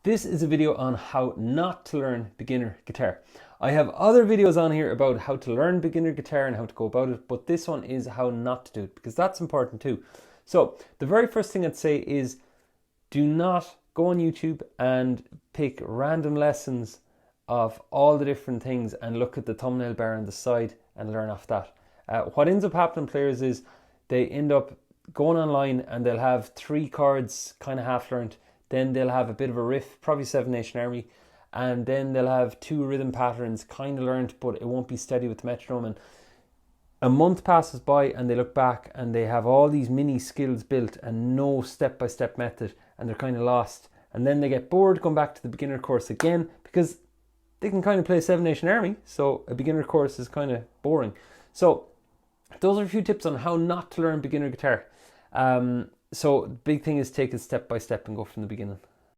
This is a video on how not to learn beginner guitar. I have other videos on here about how to learn beginner guitar and how to go about it, but this one is how not to do it, because that's important too. So the very first thing I'd say is do not go on YouTube and pick random lessons of all the different things and look at the thumbnail bar on the side and learn off that. What ends up happening, players, is they end up going online and they'll have 3 chords kind of half learned. Then they'll have a bit of a riff, probably Seven Nation Army, and then they'll have 2 rhythm patterns kind of learned, but it won't be steady with the metronome. And a month passes by and they look back and they have all these mini skills built and no step-by-step method, and they're kind of lost. And then they get bored going back to the beginner course again because they can kind of play Seven Nation Army, so a beginner course is kind of boring. So those are a few tips on how not to learn beginner guitar. So the big thing is take it step by step and go from the beginning.